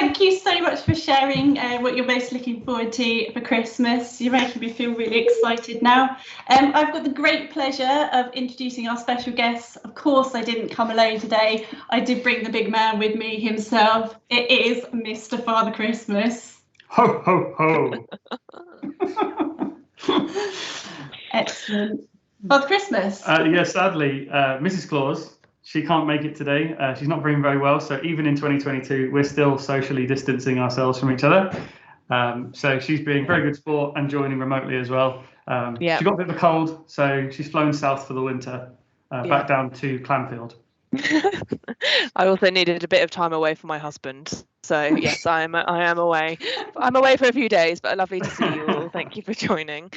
thank you so much for sharing what you're most looking forward to for Christmas. You're making me feel really excited now. I've got the great pleasure of introducing our special guests. Of course, I didn't come alone today. I did bring the big man with me himself. It is Mr. Father Christmas. Ho, ho, ho. Excellent. Father Christmas. Yeah, sadly, Mrs. Claus, she can't make it today. She's not feeling very well. So even in 2022, we're still socially distancing ourselves from each other. So she's being very good sport and joining remotely as well. She got a bit of a cold, so she's flown south for the winter, back down to Clanfield. I also needed a bit of time away from my husband. So yes, I am away. I'm away for a few days, but lovely to see you all. Thank you for joining.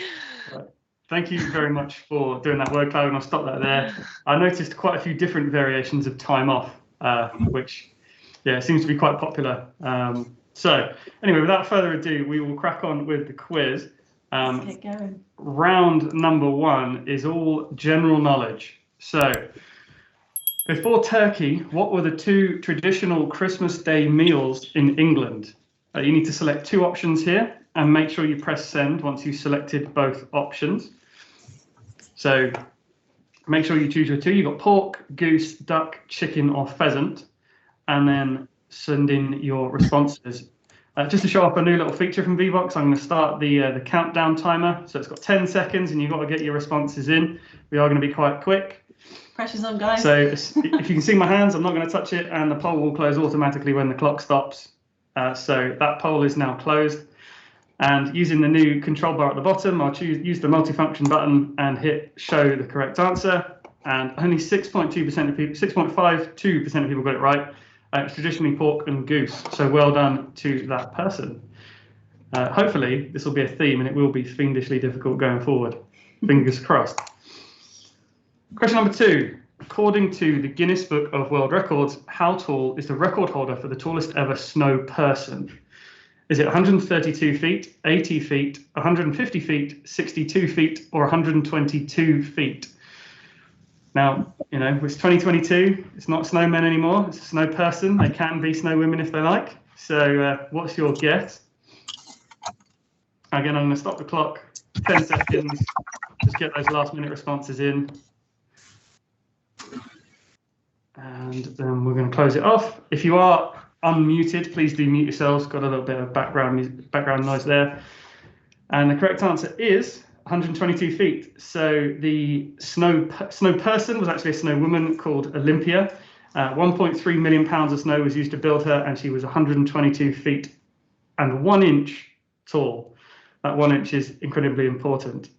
Right. Thank you very much for doing that word cloud, and I'll stop that there. I noticed quite a few different variations of time off, which seems to be quite popular. So anyway, without further ado, we will crack on with the quiz. Let's get going. Round number 1 is all general knowledge. So before turkey, what were the 2 traditional Christmas Day meals in England? You need to select 2 options here and make sure you press send once you've selected both options. So make sure you choose your 2. You've got pork, goose, duck, chicken or pheasant, and then send in your responses. Just to show off a new little feature from Vevox, I'm going to start the countdown timer. So it's got 10 seconds and you've got to get your responses in. We are going to be quite quick. Pressure's on, guys. So if you can see my hands, I'm not going to touch it, and the poll will close automatically when the clock stops. So that poll is now closed. And using the new control bar at the bottom, I'll use the multifunction button and hit show the correct answer. And only 6.2% of people, 6.52% of people got it right. It's traditionally pork and goose. So well done to that person. Hopefully this will be a theme and it will be fiendishly difficult going forward. Fingers crossed. Question number 2. According to the Guinness Book of World Records, how tall is the record holder for the tallest ever snow person? Is it 132 feet, 80 feet, 150 feet, 62 feet, or 122 feet? Now, it's 2022. It's not snowmen anymore. It's a snow person. They can be snow women if they like. So what's your guess? Again, I'm going to stop the clock. 10 seconds. Just get those last minute responses in. And then we're going to close it off. If you are unmuted, please do mute yourselves. Got a little bit of background noise there. And the correct answer is 122 feet. So the snow person was actually a snow woman called Olympia. 1.3 million pounds of snow was used to build her, and she was 122 feet and 1 inch tall. That 1 inch is incredibly important.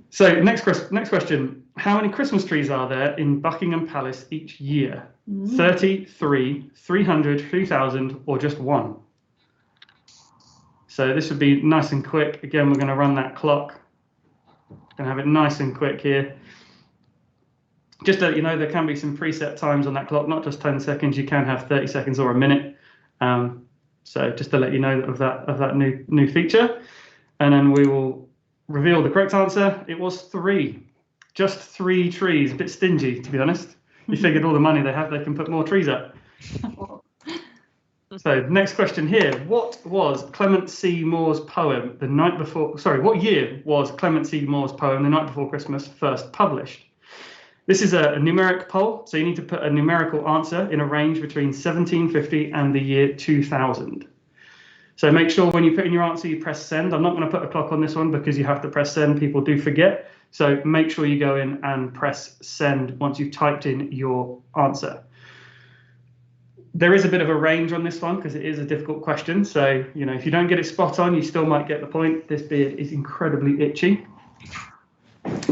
So next question. How many Christmas trees are there in Buckingham Palace each year? 33, 300, 3,000, or just 1? So this would be nice and quick. Again, we're going to run that clock. Going to have it nice and quick here. Just to let you know, there can be some preset times on that clock, not just 10 seconds. You can have 30 seconds or a minute. So just to let you know of that new feature. And then we will reveal the correct answer. It was 3. Just 3 trees. A bit stingy, to be honest. You figured all the money they have, they can put more trees up. So next question here. What was Clement C. Moore's poem The Night Before... Sorry, what year was Clement C. Moore's poem The Night Before Christmas first published? This is a numeric poll, so you need to put a numerical answer in a range between 1750 and the year 2000. So make sure when you put in your answer, you press send. I'm not going to put a clock on this one because you have to press send. People do forget. So make sure you go in and press send once you've typed in your answer. There is a bit of a range on this one because it is a difficult question. So, if you don't get it spot on, you still might get the point. This beard is incredibly itchy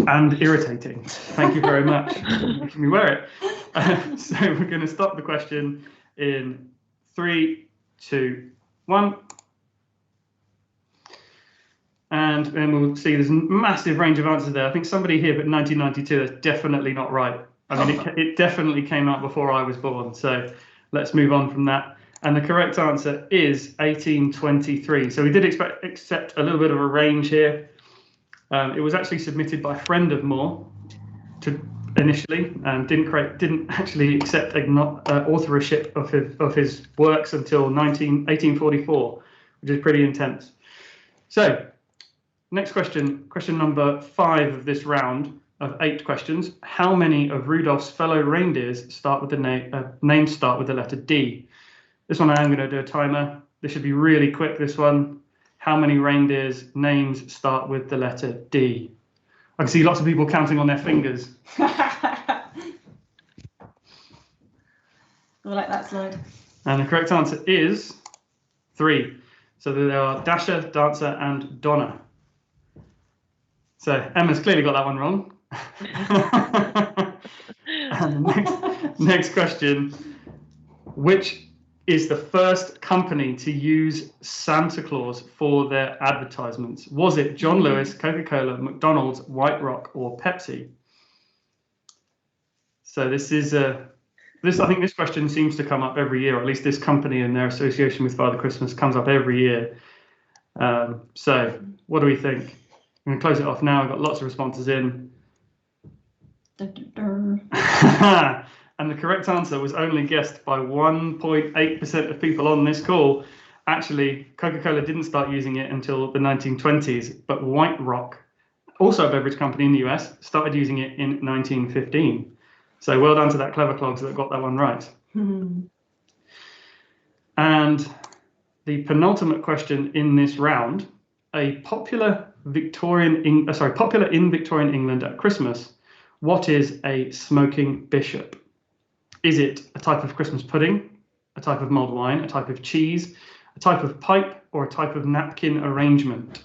and irritating. Thank you very much for making me wear it. So we're going to stop the question in 3, 2, 1. And then we'll see there's a massive range of answers there. I think somebody here put 1992. That's definitely not right. I mean, it definitely came out before I was born. So let's move on from that. And the correct answer is 1823. So we did accept a little bit of a range here. It was actually submitted by a friend of Moore to initially, and didn't actually accept authorship of his works until 1844, which is pretty intense. So, next question number 5 of this round of 8 questions. How many of Rudolph's fellow reindeers start with the names start with the letter D? This one I am going to do a timer. This should be really quick, this one. How many reindeers' names start with the letter D? I can see lots of people counting on their fingers. We'll let that slide. And the correct answer is 3. So there are Dasher, Dancer, and Donna. So Emma's clearly got that one wrong. And the next question. Which is the first company to use Santa Claus for their advertisements? Was it John Lewis, Coca-Cola, McDonald's, White Rock, or Pepsi? So I think this question seems to come up every year, or at least this company and their association with Father Christmas comes up every year. So what do we think? I'm going to close it off now. I've got lots of responses in. And the correct answer was only guessed by 1.8% of people on this call. Actually, Coca-Cola didn't start using it until the 1920s, but White Rock, also a beverage company in the US, started using it in 1915. So well done to that clever clogs that got that one right. And the penultimate question in this round, popular in Victorian England at Christmas, what is a smoking bishop? Is it a type of Christmas pudding, a type of mulled wine, a type of cheese, a type of pipe, or a type of napkin arrangement?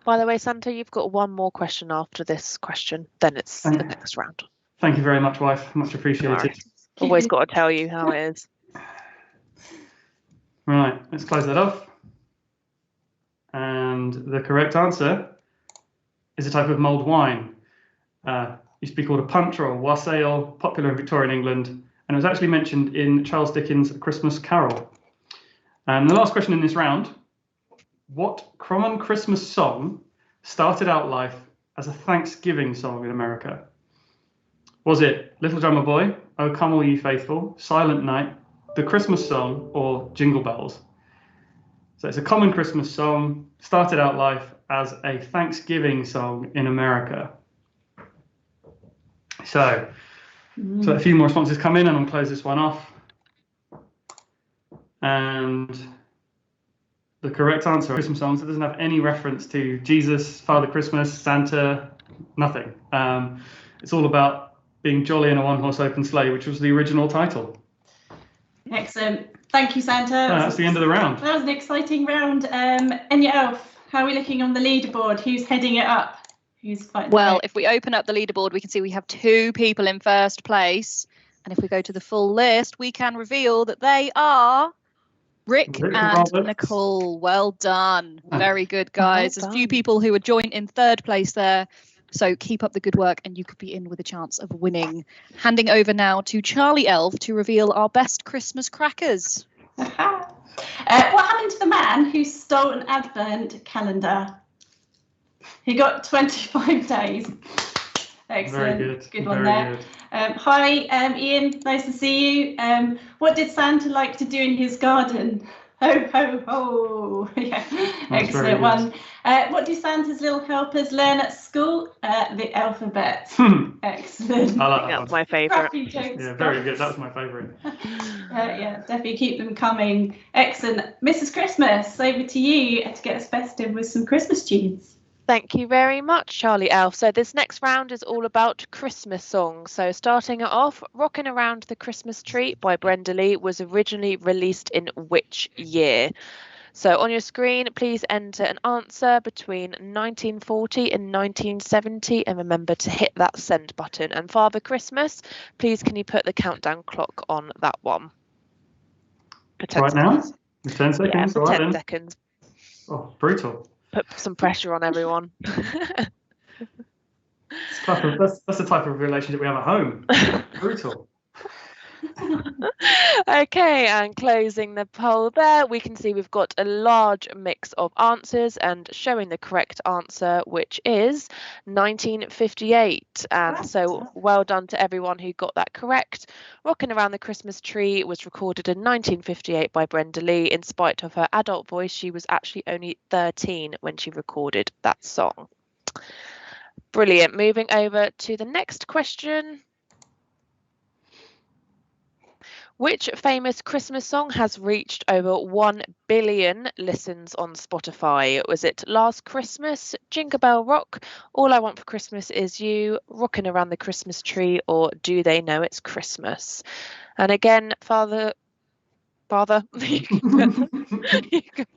By the way, Santa, you've got one more question after this question. Then it's the next round. Thank you very much, wife. Much appreciated. Always got to tell you how it is. Right, let's close that off. And the correct answer is a type of mulled wine. Used to be called a punch or a wassail, popular in Victorian England, and it was actually mentioned in Charles Dickens' A Christmas Carol. And the last question in this round, what common Christmas song started out life as a Thanksgiving song in America? Was it Little Drummer Boy, O Come All Ye Faithful, Silent Night, The Christmas Song, or Jingle Bells? So it's a common Christmas song, started out life as a Thanksgiving song in America. So a few more responses come in and I'll close this one off. And the correct answer, Christmas songs, it doesn't have any reference to Jesus, Father Christmas, Santa, nothing. It's all about being jolly in a one-horse open sleigh, which was the original title. Excellent. Thank you, Santa. That's the end of the round. That was an exciting round. And your elf, how are we looking on the leaderboard? Who's heading it up? Well, if we open up the leaderboard, we can see we have 2 people in first place. And if we go to the full list, we can reveal that they are Rick and Roberts. Nicole. Well done. Very good, guys. Well There's a few people who are joined in third place there. So keep up the good work and you could be in with a chance of winning. Handing over now to Charlie Elf to reveal our best Christmas crackers. What happened to the man who stole an advent calendar? He got 25 days. Excellent. Very good. Good one there. Good. Hi, Ian. Nice to see you. What did Santa like to do in his garden? Ho, ho, ho. Yeah, That's excellent one. What do Santa's little helpers learn at school? The alphabet. I like Excellent. that That's one. my favourite. Yeah, very good. That was my favourite. Yeah, definitely keep them coming. Excellent. Mrs. Christmas, over to you to get us festive with some Christmas tunes. Thank you very much, Charlie Elf. So this next round is all about Christmas songs. So starting it off, Rockin' Around the Christmas Tree by Brenda Lee was originally released in which year? So on your screen, please enter an answer between 1940 and 1970 and remember to hit that send button. And Father Christmas, please can you put the countdown clock on that one? For 10 Right seconds. now? 10 seconds? Yeah, for All right 10 then. seconds. Oh, brutal. Put some pressure on everyone. That's the type of relationship we have at home. Brutal. Okay, and closing the poll there, we can see we've got a large mix of answers and showing the correct answer, which is 1958. And so well done to everyone who got that correct. Rocking Around the Christmas Tree was recorded in 1958 by Brenda Lee. In spite of her adult voice, she was actually only 13 when she recorded that song. Brilliant. Moving over to the next question. Which famous Christmas song has reached over 1 billion listens on Spotify? Was it Last Christmas, Jingle Bell Rock, All I Want for Christmas Is You, Rocking Around the Christmas Tree, or Do They Know It's Christmas? And again, Father, you can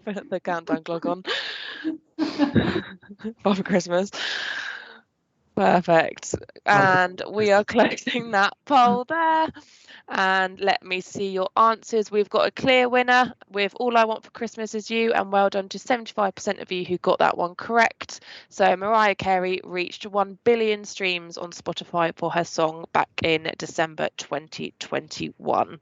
put the countdown clock on. Father Christmas. Perfect. And we are closing that poll there. And let me see your answers. We've got a clear winner with All I Want for Christmas Is You, and well done to 75% of you who got that one correct. So Mariah Carey reached 1 billion streams on Spotify for her song back in December 2021.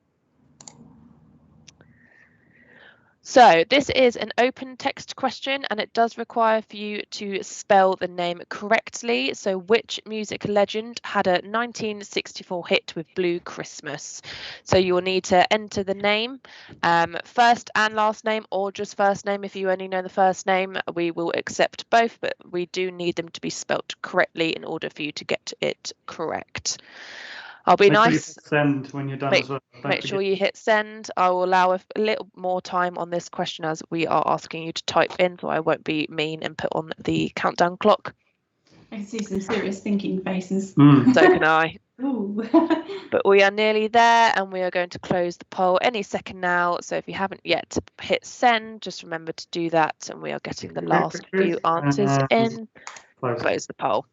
So this is an open text question, and it does require for you to spell the name correctly. So which music legend had a 1964 hit with Blue Christmas? So you will need to enter the name, first and last name, or just first name. If you only know the first name, we will accept both, but we do need them to be spelt correctly in order for you to get it correct. I'll be nice. Sure you send when you're done as well. Make sure you hit send. I will allow a little more time on this question as we are asking you to type in, so I won't be mean and put on the countdown clock. I can see some serious thinking faces. So can I. Ooh. But we are nearly there, and we are going to close the poll any second now. So if you haven't yet hit send, just remember to do that, and we are getting the last few answers in. Close the poll.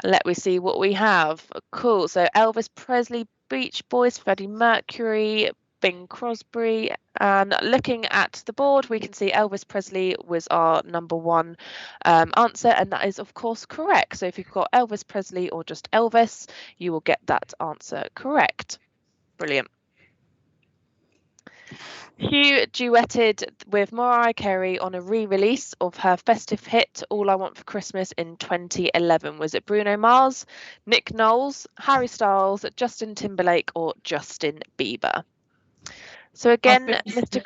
Let me see what we have. Cool. So Elvis Presley, Beach Boys, Freddie Mercury, Bing Crosby. And looking at the board, we can see Elvis Presley was our number one answer, and that is of course correct. So if you've got Elvis Presley or just Elvis, you will get that answer correct. Brilliant. Hugh duetted with Mariah Carey on a re-release of her festive hit All I Want for Christmas in 2011. Was it Bruno Mars, Nick Knowles, Harry Styles, Justin Timberlake, or Justin Bieber? So again, Mr.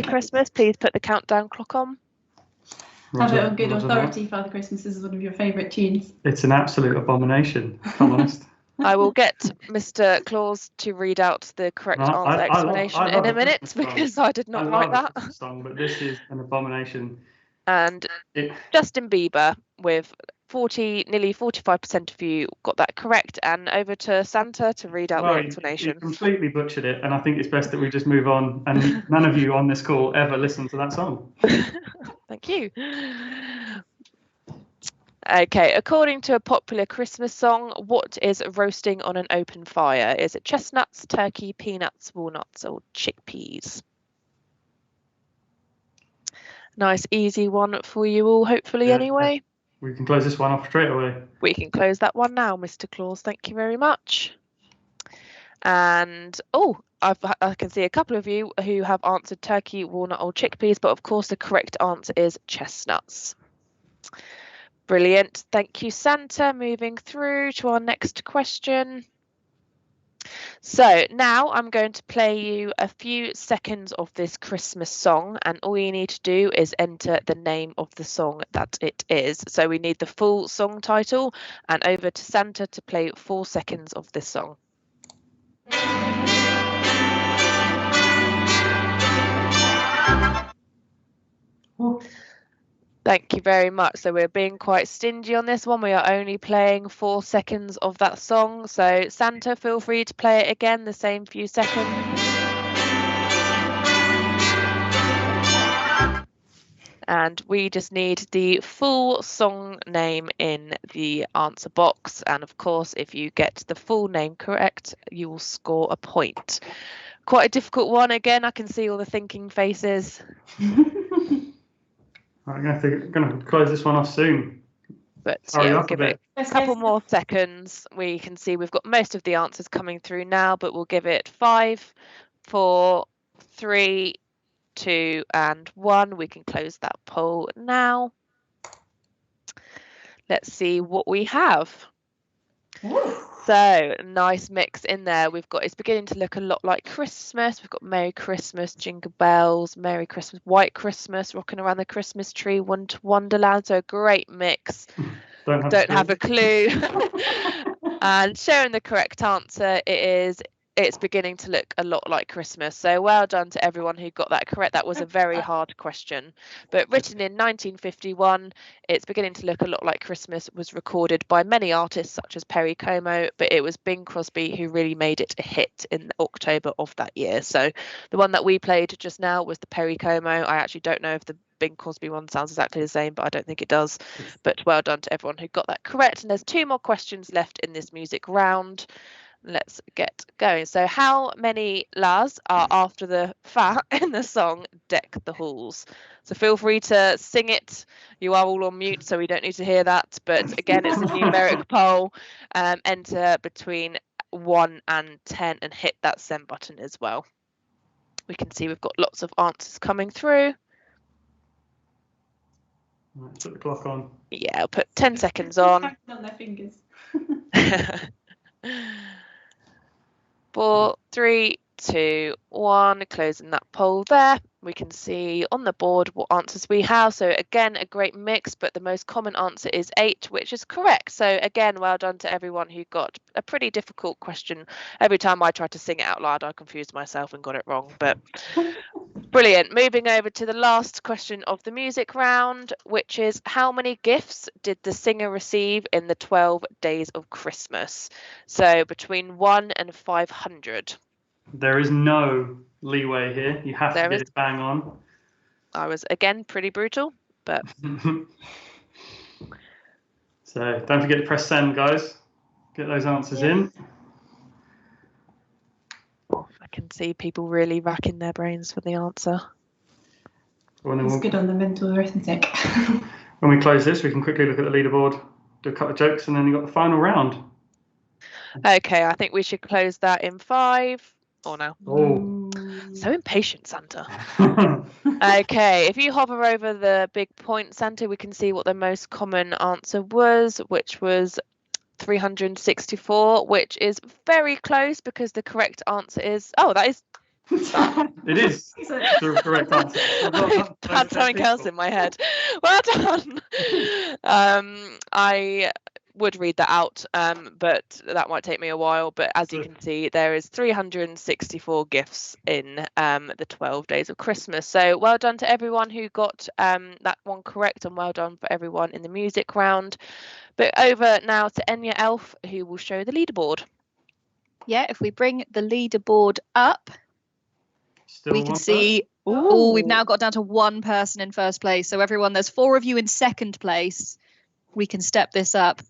Christmas, please put the countdown clock on. Have it on good authority. Father Christmas is one of your favourite tunes. It's an absolute abomination, if I'm honest. I will get Mr. Claus to read out the correct answer explanation in a minute, because I did not write that. Song, but this is an abomination. And Justin Bieber, with nearly 45% of you got that correct. And over to Santa to read out the explanation. You completely butchered it, and I think it's best that we just move on, and none of you on this call ever listen to that song. Thank you. Okay, according to a popular Christmas song, what is roasting on an open fire? Is it chestnuts, turkey, peanuts, walnuts, or chickpeas? Nice, easy one for you all, hopefully, anyway. We can close this one off straight away. We can close that one now, Mr. Claus. Thank you very much. And, I can see a couple of you who have answered turkey, walnut, or chickpeas, but of course the correct answer is chestnuts. Brilliant. Thank you, Santa. Moving through to our next question. So now I'm going to play you a few seconds of this Christmas song, and all you need to do is enter the name of the song that it is. So we need the full song title, and over to Santa to play 4 seconds of this song. Oh. Thank you very much. So we're being quite stingy on this one. We are only playing 4 seconds of that song. So Santa, feel free to play it again, the same few seconds. And we just need the full song name in the answer box. And of course, if you get the full name correct, you will score a point. Quite a difficult one. Again, I can see all the thinking faces. I'm going to close this one off soon. But Hurry yeah, up a give it bit. a couple more seconds. We can see we've got most of the answers coming through now, but we'll give it 5, 4, 3, 2, and 1. We can close that poll now. Let's see what we have. So nice mix in there. We've got, it's beginning to look a lot like Christmas. We've got Merry Christmas, Jingle Bells, Merry Christmas, White Christmas, Rocking Around the Christmas Tree, Winter Wonderland. So a great mix. Don't have a clue. And sharing the correct answer, it's beginning to look a lot like Christmas. So well done to everyone who got that correct. That was a very hard question. But written in 1951, It's Beginning to Look a Lot Like Christmas was recorded by many artists such as Perry Como, but it was Bing Crosby who really made it a hit in October of that year. So the one that we played just now was the Perry Como. I actually don't know if the Bing Crosby one sounds exactly the same, but I don't think it does. But well done to everyone who got that correct. And there's 2 more questions left in this music round. Let's get going. So how many lads are after the fat in the song Deck the Halls? So feel free to sing it. You are all on mute, so we don't need to hear that. But again, it's a numeric poll. Enter between 1 and 10 and hit that send button as well. We can see we've got lots of answers coming through. Put the clock on. Yeah, I'll put 10 seconds on. On their fingers. 4, 3, 2, 1. Closing that poll there. We can see on the board what answers we have. So again, a great mix, but the most common answer is 8, which is correct. So again, well done to everyone who got a pretty difficult question. Every time I tried to sing it out loud, I confused myself and got it wrong, but brilliant. Moving over to the last question of the music round, which is how many gifts did the singer receive in the 12 days of Christmas? So between 1 and 500. There is no leeway here. You have to get it bang on. I was again pretty brutal, but so don't forget to press send, guys. Get those answers in. I can see people really racking their brains for the answer. It's good on the mental arithmetic. When we close this, we can quickly look at the leaderboard, do a couple of jokes, and then you've got the final round. Okay, I think we should close that in 5. Oh no. Oh. So impatient, Santa. Okay, if you hover over the big point, Santa, we can see what the most common answer was, which was 364, which is very close because the correct answer is... Oh, that is... It is the correct answer. I had something else in my head. Well done. I would read that out, but that might take me a while. But as you can see, there is 364 gifts in the 12 days of Christmas. So well done to everyone who got that one correct, and well done for everyone in the music round. But over now to Enya Elf, who will show the leaderboard. Yeah, if we bring the leaderboard up, we can see, we've now got down to 1 person in first place. So everyone, there's 4 of you in second place. We can step this up.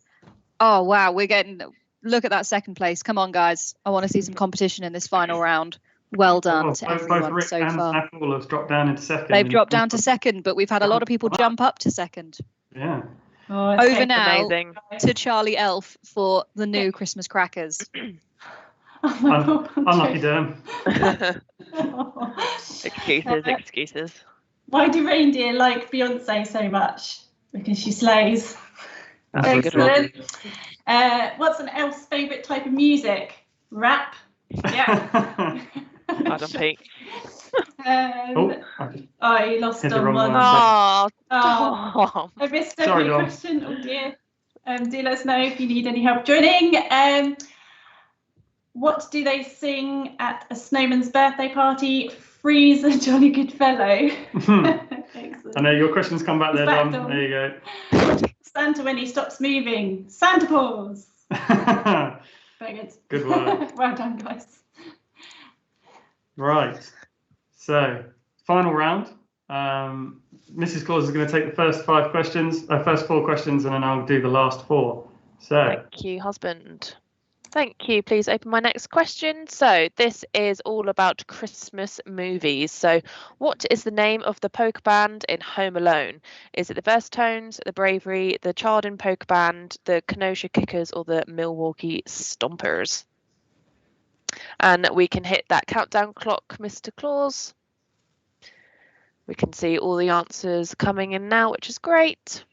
Oh, wow, we're getting, look at that second place. Come on, guys. I want to see some competition in this final round. Well done to everyone both so far. Snaffle have dropped down into second. They've dropped down to second, but we've had a lot of people jump up to second. Yeah. Oh, over now amazing. To Charlie Elf for the new Christmas crackers. Unlucky Derm. Excuses. Why do reindeer like Beyonce so much? Because she slays. Excellent. What's an elf's favourite type of music? Rap. Yeah. I don't think. I lost on one. Oh, I missed every question. Oh dear. Do let us know if you need any help joining. What do they sing at a snowman's birthday party? Freeze a jolly good fellow. I know your questions come back there, Dom. There you go. Santa when he stops moving. Santa Paws. Very good. Good work. Well done, guys. Right. So, final round. Mrs. Claus is going to take the first 4 questions, and then I'll do the last 4. So. Thank you, husband. Thank you. Please open my next question. So this is all about Christmas movies. So what is the name of the polka band in Home Alone? Is it the Versatones, the Bravery, the Chardon Polka Band, the Kenosha Kickers, or the Milwaukee Stompers? And we can hit that countdown clock, Mr. Claus. We can see all the answers coming in now, which is great.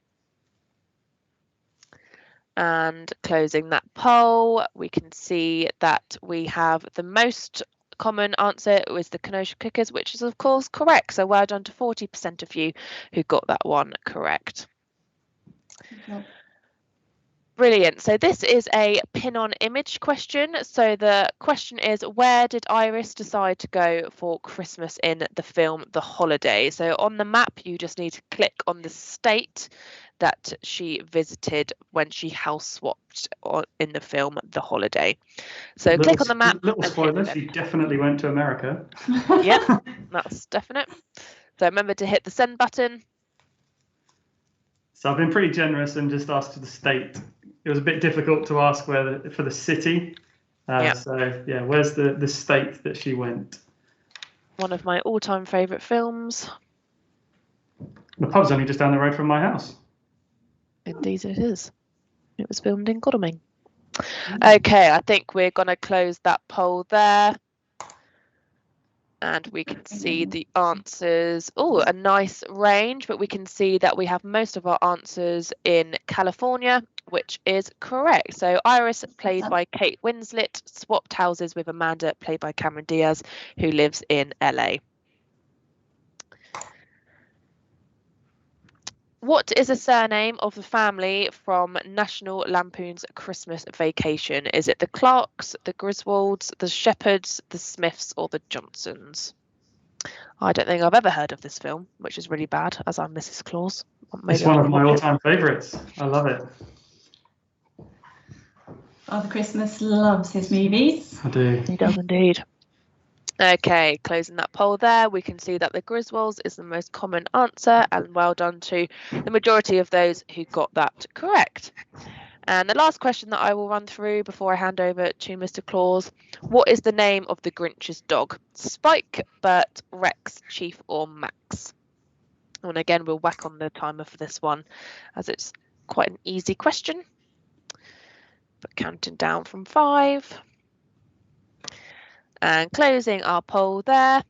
And closing that poll, we can see that we have the most common answer was the Kenosha Kickers, which is of course correct. So well done to 40% of you who got that one correct. Yep. Brilliant. So this is a pin-on image question. So the question is, where did Iris decide to go for Christmas in the film The Holiday? So on the map, you just need to click on the state that she visited when she house swapped in the film The Holiday. So click on the map. Little spoiler, she definitely went to America. Yep, that's definite. So remember to hit the send button. So I've been pretty generous and just asked for the state. It was a bit difficult to ask for the city. So yeah, where's the state that she went? One of my all-time favourite films. The pub's only just down the road from my house. Indeed it is. It was filmed in Godalming. Okay, I think we're going to close that poll there. And we can see the answers. Oh, a nice range, but we can see that we have most of our answers in California, which is correct. So Iris, played by Kate Winslet, swapped houses with Amanda, played by Cameron Diaz, who lives in LA. What is the surname of the family from National Lampoon's Christmas Vacation? Is it the Clarks, the Griswolds, the Shepherds, the Smiths, or the Johnsons? I don't think I've ever heard of this film, which is really bad, as I'm Mrs. Claus. It's one of my all-time favourites. I love it. Father Christmas loves his movies. I do. He does indeed. Okay, closing that poll there, we can see that the Griswolds is the most common answer, and well done to the majority of those who got that correct. And the last question that I will run through before I hand over to Mr. Claus, what is the name of the Grinch's dog? Spike, Bert, Rex, Chief, or Max? And again, we'll whack on the timer for this one, as it's quite an easy question. But counting down from 5. And closing our poll there.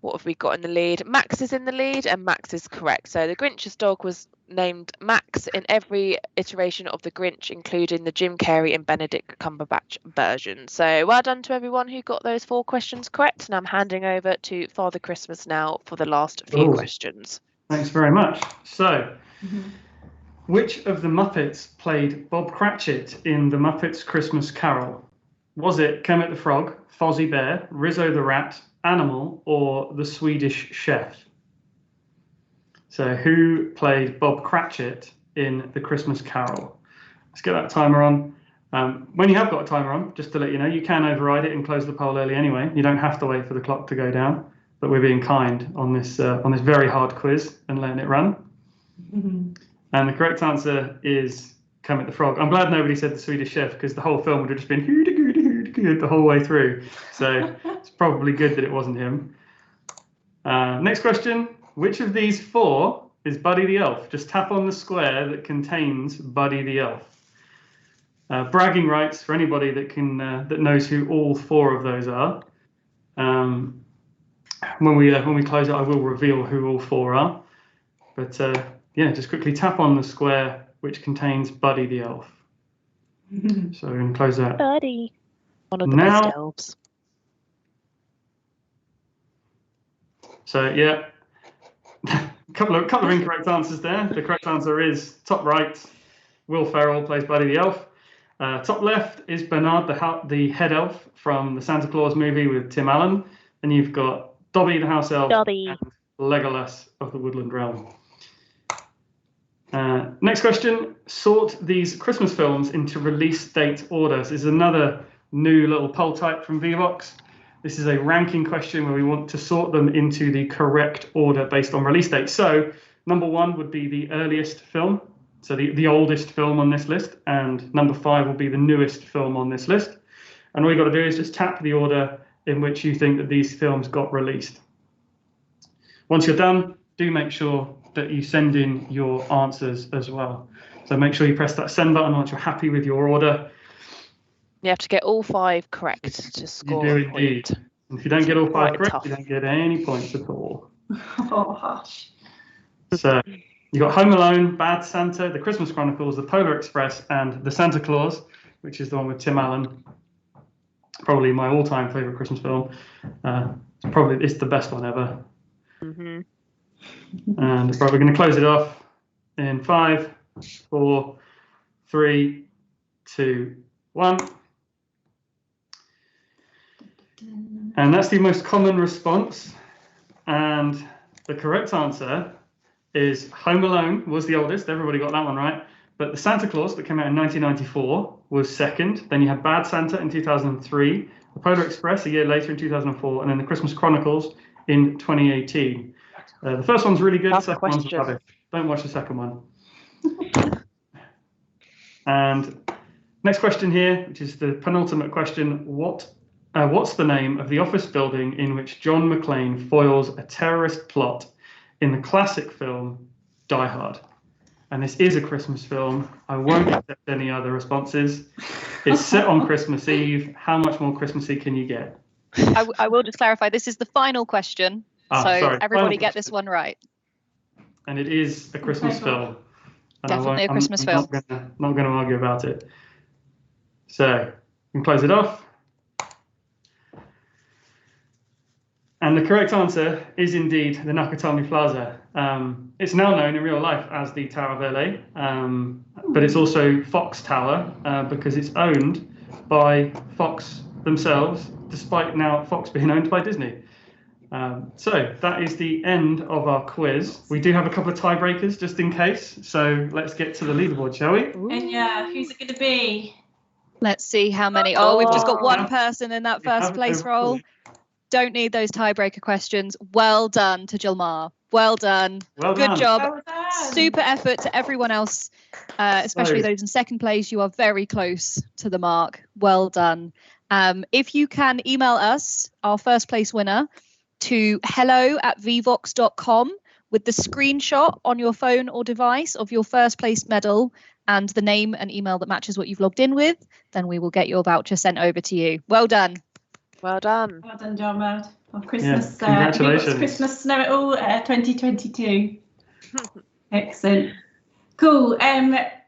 What have we got in the lead? Max is in the lead, and Max is correct. So the Grinch's dog was named Max in every iteration of the Grinch, including the Jim Carrey and Benedict Cumberbatch version. So well done to everyone who got those 4 questions correct. And I'm handing over to Father Christmas now for the last few questions. Thanks very much. So, which of the Muppets played Bob Cratchit in The Muppets Christmas Carol? Was it Kermit the Frog, Fozzie Bear, Rizzo the Rat, Animal, or the Swedish Chef? So who played Bob Cratchit in The Christmas Carol? Let's get that timer on. When you have got a timer on, just to let you know, you can override it and close the poll early anyway. You don't have to wait for the clock to go down, but we're being kind on this very hard quiz and letting it run. And the correct answer is Kermit the Frog. I'm glad nobody said the Swedish Chef, because the whole film would have just been the whole way through. So it's probably good that it wasn't him. Next question. Which of these 4 is Buddy the Elf? Just tap on the square that contains Buddy the Elf. Bragging rights for anybody that knows who all 4 of those are. When we close it, I will reveal who all 4 are. But yeah, just quickly tap on the square which contains Buddy the Elf. So we're going to close that. Buddy. One of the best elves. So yeah, a couple of incorrect answers there. The correct answer is top right, Will Ferrell plays Buddy the Elf. Top left is Bernard the head elf from the Santa Claus movie with Tim Allen. And you've got Dobby the house elf and Legolas of the Woodland Realm. Next question. Sort these Christmas films into release date orders. This is another new little poll type from Vevox. This is a ranking question where we want to sort them into the correct order based on release date. So number 1 would be the earliest film. So the oldest film on this list, and number 5 will be the newest film on this list. And all you've got to do is just tap the order in which you think that these films got released. Once you're done, do make sure that you send in your answers as well. So make sure you press that send button once you're happy with your order. You have to get all 5 correct to score You do a point. indeed. And if you don't get all 5 Quite correct, tough. you don't get any points at all. Oh, hush. So you got Home Alone, Bad Santa, The Christmas Chronicles, The Polar Express, and The Santa Claus, which is the one with Tim Allen. Probably my all-time favorite Christmas film. It's the best one ever. Mm-hmm. And we're going to close it off in 5, 4, 3, 2, 1. And that's the most common response. And the correct answer is Home Alone was the oldest. Everybody got that one right. But The Santa Claus that came out in 1994 was second. Then you had Bad Santa in 2003, The Polar Express a year later in 2004, and then The Christmas Chronicles in 2018. The first one's really good. The second one's rubbish. Don't watch the second one. And next question here, which is the penultimate question. What's the name of the office building in which John McClane foils a terrorist plot in the classic film Die Hard? And this is a Christmas film. I won't accept any other responses. It's set on Christmas Eve. How much more Christmassy can you get? I will just clarify, this is the final question. Everybody get this one right. And it is a Christmas film. And Definitely a Christmas film. Not going to argue about it. So, we can close it off. And the correct answer is indeed the Nakatomi Plaza. It's now known in real life as the Tower of LA, but it's also Fox Tower because it's owned by Fox themselves, despite now Fox being owned by Disney. So that is the end of our quiz. We do have a couple of tiebreakers just in case. So let's get to the leaderboard, shall we? And yeah, who's it going to be? Let's see how many. Oh, we've just got one person in that first place role. Don't need those tiebreaker questions. Well done to Jilmar. Well done. Good job. Well done. Super effort to everyone else, especially those in second place. You are very close to the mark. Well done. If you can email us, our first place winner, to hello@vevox.com with the screenshot on your phone or device of your first place medal and the name and email that matches what you've logged in with, then we will get your voucher sent over to you. Well done. Well done. Well done, John Mad. On Christmas, congratulations. Christmas Know It All 2022. Excellent. Cool.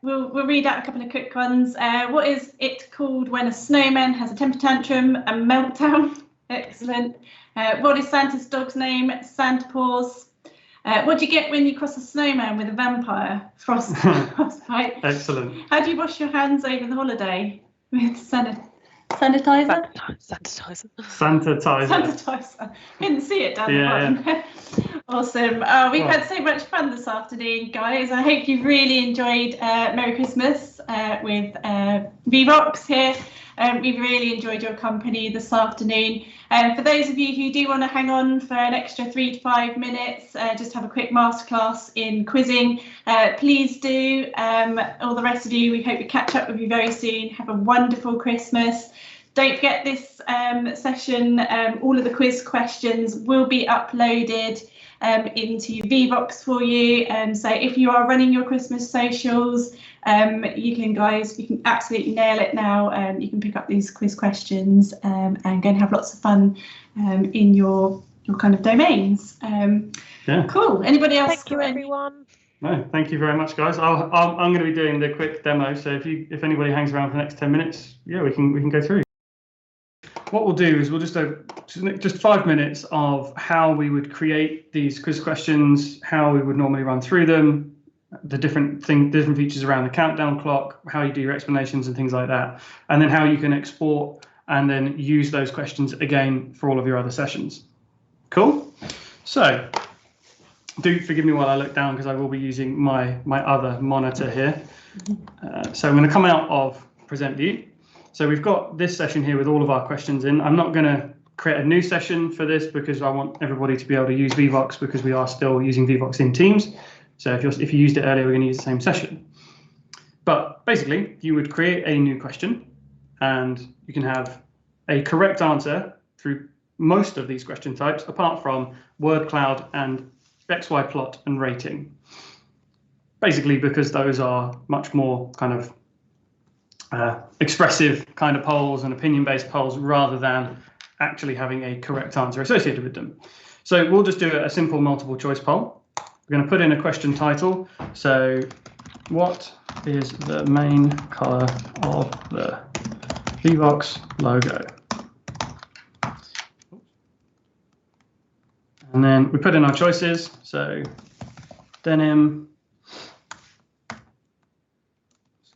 We'll read out a couple of quick ones. What is it called when a snowman has a temper tantrum and meltdown? Excellent. What is Santa's dog's name? Santa Paws. What do you get when you cross a snowman with a vampire? Frostbite. Excellent. How do you wash your hands over the holiday? With sanitizer? Sanitizer. Couldn't see it down the bottom. Yeah. Awesome. We've had so much fun this afternoon, guys. I hope you've really enjoyed Merry Christmas with Vevox here. We've really enjoyed your company this afternoon. For those of you who do want to hang on for an extra 3 to 5 minutes, just have a quick masterclass in quizzing, please do. All the rest of you, we hope to catch up with you very soon. Have a wonderful Christmas. Don't forget this session, all of the quiz questions will be uploaded into Vevox for you. So if you are running your Christmas socials, you can absolutely nail it now. You can pick up these quiz questions and go and have lots of fun in your kind of domains. Cool. Anybody else? Thank you, everyone. No, thank you very much, guys. I'm going to be doing the quick demo. So if anybody hangs around for the next 10 minutes, we can go through. What we'll do is we'll just 5 minutes of how we would create these quiz questions, how we would normally run through them, the different features around the countdown clock, how you do your explanations and things like that, and then how you can export and then use those questions again for all of your other sessions. Cool. So do forgive me while I look down because I will be using my other monitor here. So I'm going to come out of Present View. So we've got this session here with all of our questions in. I'm not going to create a new session for this because I want everybody to be able to use Vevox because we are still using Vevox in Teams. So if you used it earlier, we're going to use the same session. But basically, you would create a new question, and you can have a correct answer through most of these question types, apart from word cloud and XY plot and rating. Basically, because those are much more kind of expressive kind of polls and opinion-based polls rather than actually having a correct answer associated with them. So we'll just do a simple multiple choice poll. We're going to put in a question title. So what is the main color of the Vevox logo? And then we put in our choices. So denim,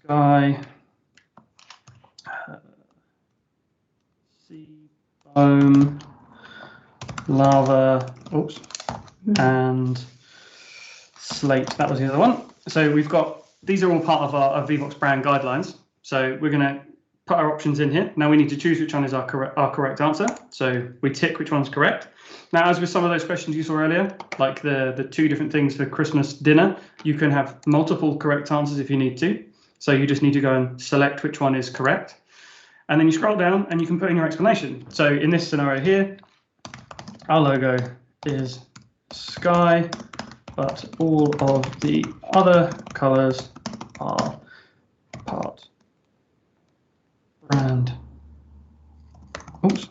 sky, sea foam, lava, oops, and slate. That was the other one. So we've got, these are all part of our Vevox brand guidelines. So we're going to put our options in here. Now we need to choose which one is our correct answer. So we tick which one's correct. Now, as with some of those questions you saw earlier, like the 2 different things for Christmas dinner, you can have multiple correct answers if you need to. So you just need to go and select which one is correct. And then you scroll down and you can put in your explanation. So in this scenario here, our logo is sky, but all of the other colors are part brand. Oops.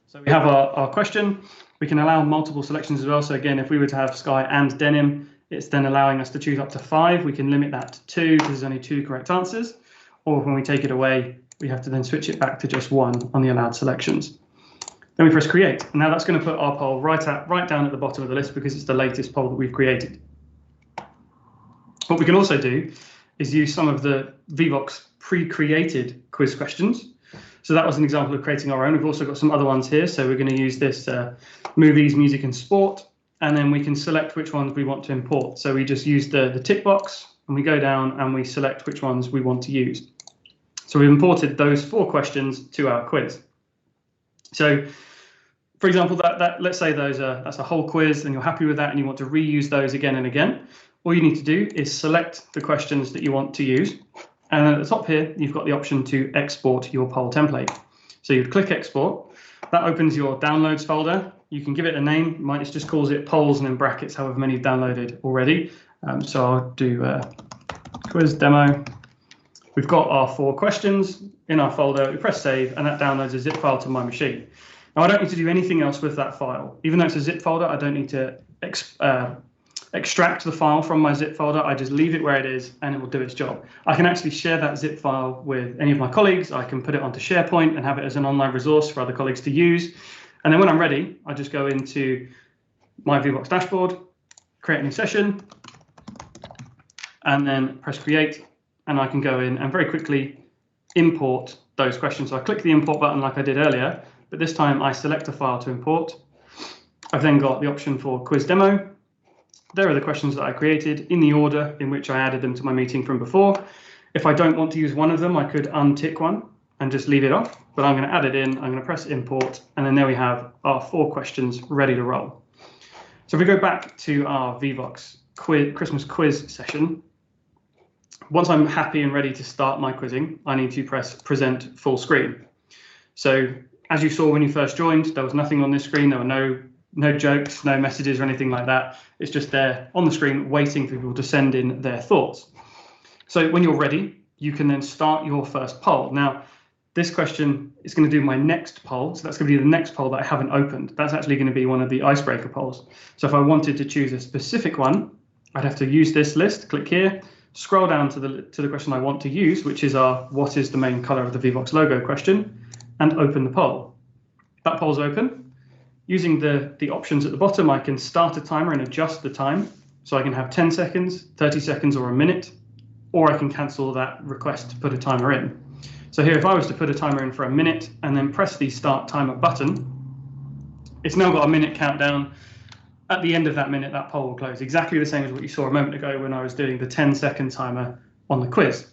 So we have our question. We can allow multiple selections as well. So again, if we were to have sky and denim, it's then allowing us to choose up to 5. We can limit that to 2 because there's only 2 correct answers. Or when we take it away, we have to then switch it back to just 1 on the allowed selections. Then we press create. Now that's going to put our poll right down at the bottom of the list because it's the latest poll that we've created. What we can also do is use some of the Vevox pre-created quiz questions. So that was an example of creating our own. We've also got some other ones here. So we're going to use this movies, music and sport, and then we can select which ones we want to import. So we just use the tick box and we go down and we select which ones we want to use. So we've imported those 4 questions to our quiz. So for example, let's say that's a whole quiz and you're happy with that and you want to reuse those again and again. All you need to do is select the questions that you want to use. And then at the top here, you've got the option to export your poll template. So you'd click export. That opens your downloads folder. You can give it a name. It just calls it polls and in brackets, however many you've downloaded already. So I'll do quiz demo. We've got our 4 questions in our folder. We press save and that downloads a zip file to my machine. Now I don't need to do anything else with that file. Even though it's a zip folder, I don't need to extract the file from my zip folder. I just leave it where it is and it will do its job. I can actually share that zip file with any of my colleagues. I can put it onto SharePoint and have it as an online resource for other colleagues to use. And then when I'm ready, I just go into my Vevox dashboard, create a new session, and then press create. And I can go in and very quickly import those questions. So I click the import button like I did earlier, but this time I select a file to import. I've then got the option for quiz demo. There are the questions that I created in the order in which I added them to my meeting from before. If I don't want to use one of them, I could untick one and just leave it off, but I'm going to add it in. I'm going to press import, and then there we have our 4 questions ready to roll. So if we go back to our Vevox Christmas quiz session, once I'm happy and ready to start my quizzing, I need to press present full screen. So as you saw when you first joined, there was nothing on this screen. There were no jokes, no messages or anything like that. It's just there on the screen waiting for people to send in their thoughts. So when you're ready, you can then start your first poll. Now, this question is going to do my next poll. So that's going to be the next poll that I haven't opened. That's actually going to be one of the icebreaker polls. So if I wanted to choose a specific one, I'd have to use this list, click here, scroll down to the question I want to use, which is our what is the main color of the Vevox logo question, and open the poll. That poll's open. Using the options at the bottom, I can start a timer and adjust the time. So I can have 10 seconds, 30 seconds, or a minute, or I can cancel that request to put a timer in. So here, if I was to put a timer in for a minute and then press the start timer button, it's now got a minute countdown. At the end of that minute, that poll will close, exactly the same as what you saw a moment ago when I was doing the 10-second timer on the quiz.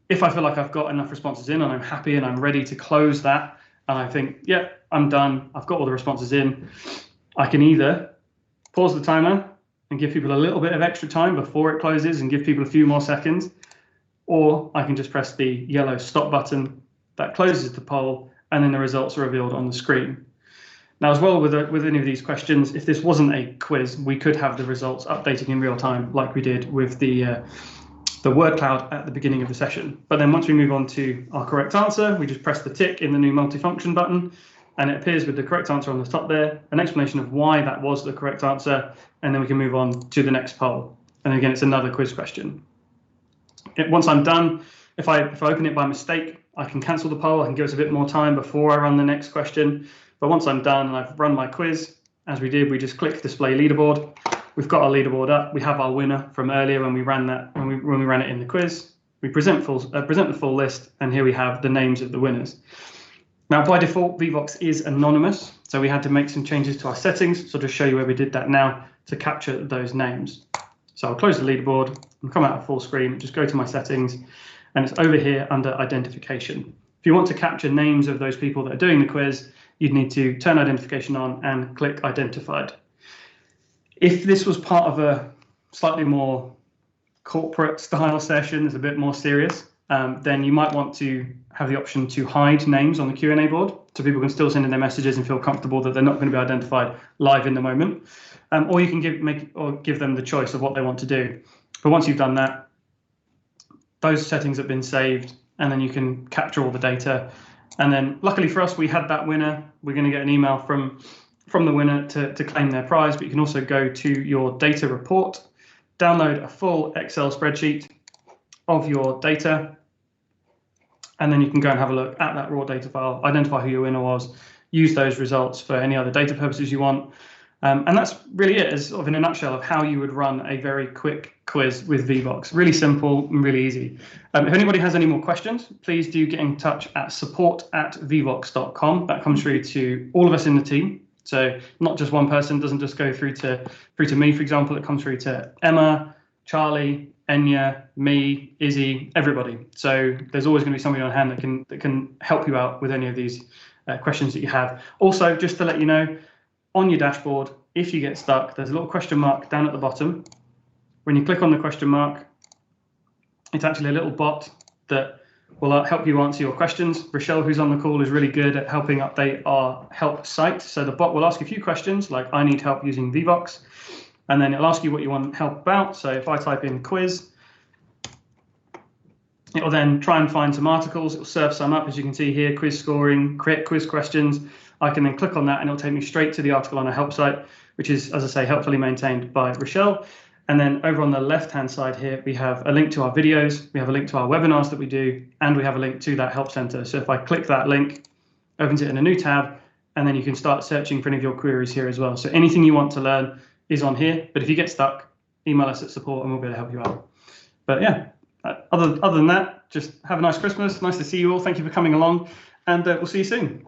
If I feel like I've got enough responses in and I'm happy and I'm ready to close that, and I think, yeah, I'm done, I've got all the responses in, I can either pause the timer and give people a little bit of extra time before it closes and give people a few more seconds, or I can just press the yellow stop button that closes the poll, and then the results are revealed on the screen. Now, as well, with any of these questions, if this wasn't a quiz, we could have the results updating in real time, like we did with the word cloud at the beginning of the session. But then once we move on to our correct answer, we just press the tick in the new multifunction button, and it appears with the correct answer on the top there, an explanation of why that was the correct answer, and then we can move on to the next poll. And again, it's another quiz question. Once I'm done, if I open it by mistake, I can cancel the poll. I can give us a bit more time before I run the next question. But once I'm done and I've run my quiz, as we did, we just click display leaderboard. We've got our leaderboard up. We have our winner from earlier when we ran that, when we ran it in the quiz. We present the full list, and here we have the names of the winners. Now, by default, Vevox is anonymous, so we had to make some changes to our settings. So I'll just show you where we did that now to capture those names. So I'll close the leaderboard and come out of full screen, just go to my settings, and it's over here under identification. If you want to capture names of those people that are doing the quiz, you'd need to turn identification on and click identified. If this was part of a slightly more corporate style session, that's a bit more serious, then you might want to have the option to hide names on the Q&A board, so people can still send in their messages and feel comfortable that they're not going to be identified live in the moment. Or you can give them the choice of what they want to do. But once you've done that, those settings have been saved, and then you can capture all the data. And then luckily for us, we had that winner. We're going to get an email from the winner to claim their prize, but you can also go to your data report, download a full Excel spreadsheet of your data, and then you can go and have a look at that raw data file, identify who your winner was, use those results for any other data purposes you want. And that's really it, is sort of in a nutshell of how you would run a very quick quiz with Vevox. Really simple and really easy. If anybody has any more questions, please do get in touch at support@vevox.com. That comes through to all of us in the team. So not just one person, doesn't just go through to me, for example. It comes through to Emma, Charlie, Enya, me, Izzy, everybody. So there's always going to be somebody on hand that can help you out with any of these questions that you have. Also, just to let you know, on your dashboard, if you get stuck, there's a little question mark down at the bottom. When you click on the question mark, it's actually a little bot that will help you answer your questions. Rochelle, who's on the call, is really good at helping update our help site. So the bot will ask a few questions like, I need help using Vevox, and then it'll ask you what you want help about. So if I type in quiz, it will then try and find some articles. It will serve some up, as you can see here, quiz scoring, create quiz questions. I can then click on that and it'll take me straight to the article on our help site, which is, as I say, helpfully maintained by Rochelle. And then over on the left-hand side here, we have a link to our videos, we have a link to our webinars that we do, and we have a link to that help center. So if I click that link, opens it in a new tab, and then you can start searching for any of your queries here as well. So anything you want to learn is on here, but if you get stuck, email us at support and we'll be able to help you out. But yeah, other than that, just have a nice Christmas. Nice to see you all. Thank you for coming along, and we'll see you soon.